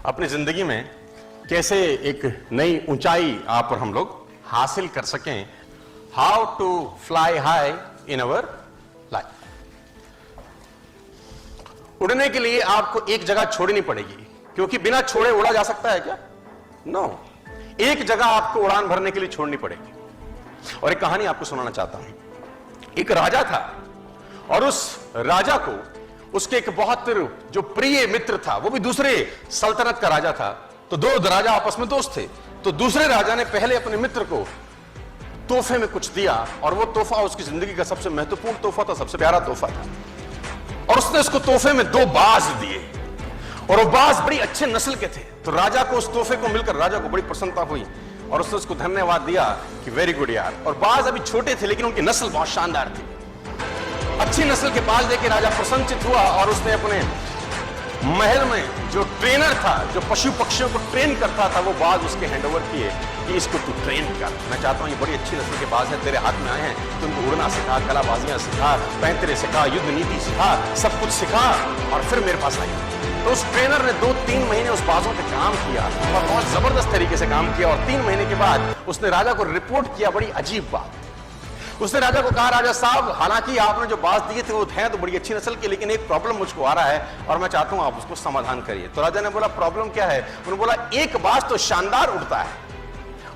अपनी जिंदगी में कैसे एक नई ऊंचाई आप और हम लोग हासिल कर सकें, how to fly high in our life. उड़ने के लिए आपको एक जगह छोड़नी पड़ेगी, क्योंकि बिना छोड़े उड़ा जा सकता है क्या? नो, एक जगह आपको उड़ान भरने के लिए छोड़नी पड़ेगी। और एक कहानी आपको सुनाना चाहता हूं। एक राजा था और उस राजा को उसके एक बहुत जो प्रिय मित्र था, वो भी दूसरे सल्तनत का राजा था। तो दो राजा आपस में दोस्त थे। तो दूसरे राजा ने पहले अपने मित्र को तोहफे में कुछ दिया, और वो तोहफा उसकी जिंदगी का सबसे महत्वपूर्ण तोहफा था, सबसे प्यारा तोहफा था। और उसने उसको तोहफे में 2 बाज दिए, और वो बाज बड़ी अच्छे नस्ल के थे। तो राजा को उस तोहफे को मिलकर राजा को बड़ी प्रसन्नता हुई, और उसने उसको धन्यवाद दिया कि वेरी गुड यार। और बाज अभी छोटे थे, लेकिन उनकी नस्ल बहुत शानदार थी। अच्छी नस्ल के बाज देकर राजा प्रसन्नचित हुआ, और उसने अपने महल में जो ट्रेनर था, जो पशु पक्षियों को ट्रेन करता था, वो बाज उसके हैंडओवर किए कि इसको तू ट्रेन कर। मैं चाहता हूं, ये बड़ी अच्छी नस्ल के बाज है, तेरे हाथ में आए हैं, तुमको उड़ना सिखा, कलाबाजियां सिखा, पैंतरे सिखा, युद्ध नीति सिखा, सब कुछ सिखा, और फिर मेरे पास आई। तो उस ट्रेनर ने 2-3 महीने उस बाजों पे काम किया, और बहुत जबरदस्त तरीके से काम किया। और 3 महीने के बाद उसने राजा को रिपोर्ट किया बड़ी अजीब बात। उसने राजा को कहा, राजा साहब, हालांकि आपने जो बाज दिए थे वो हैं तो बड़ी अच्छी नस्ल के, लेकिन एक प्रॉब्लम मुझको आ रहा है, और मैं चाहता हूं आप उसको समाधान करिए। तो राजा ने बोला, प्रॉब्लम क्या है? उन्होंने बोला, एक बाज तो शानदार उड़ता है,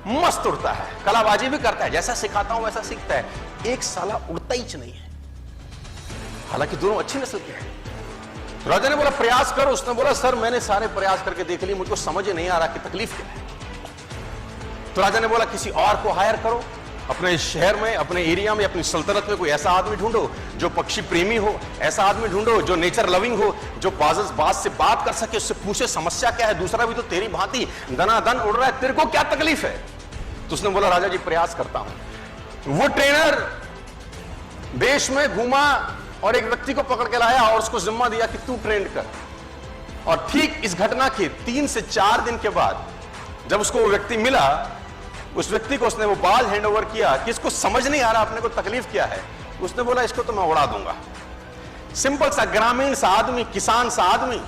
मस्त उड़ता है, कलाबाजी भी करता है, जैसा सिखाता हूं वैसा सीखता है, एक साला उड़ता ही नहीं है, हालांकि दोनों अच्छी नस्ल के हैं। तो राजा ने बोला, प्रयास करो। उसने बोला, सर मैंने सारे प्रयास करके देख लिए, मुझको समझ नहीं आ रहा कि तकलीफ क्या है। तो राजा ने बोला, किसी और को हायर करो, अपने शहर में, अपने एरिया में, अपनी सल्तनत में कोई ऐसा आदमी ढूंढो जो पक्षी प्रेमी हो, ऐसा आदमी ढूंढो जो नेचर लविंग हो, जो बाज से बात कर सके, उससे पूछे समस्या क्या है, दूसरा भी तो तेरी भांति दनादन उड़ रहा है, तेरे को क्या तकलीफ है? तो उसने बोला, राजा जी प्रयास करता हूं। वो ट्रेनर देश में घूमा और एक व्यक्ति को पकड़ के लाया और उसको जिम्मा दिया कि तू ट्रेन कर। और ठीक इस घटना के 3 से 4 दिन के बाद जब उसको वो व्यक्ति मिला, उस व्यक्ति को उसने वो बाज हैंड ओवर किया कि इसको समझ नहीं आ रहा अपने को तकलीफ क्या है। उसने बोला, इसको तो मैं उड़ा दूंगा। सिंपल सा ग्रामीण सा आदमी, किसान सा आदमी।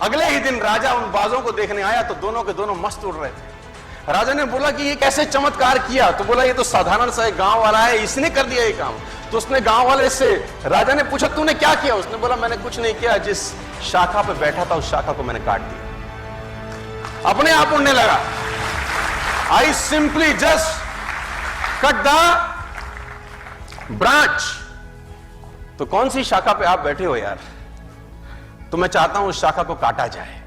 अगले ही दिन राजा उन बाजों को देखने आया तो दोनों के दोनों मस्त उड़ रहे थे। राजा ने बोला कि ये कैसे चमत्कार किया? तो बोला, ये तो साधारण सा एक गांव वाला है, इसने कर दिया ये काम। तो उसने गांव वाले से, राजा ने पूछा, तूने क्या किया? उसने बोला, मैंने कुछ नहीं किया, जिस शाखा पे बैठा था उस शाखा को मैंने काट दिया, अपने आप उड़ने लगा। I simply just cut the branch। तो कौन सी शाखा पे आप बैठे हो यार? तो मैं चाहता हूं उस शाखा को काटा जाए।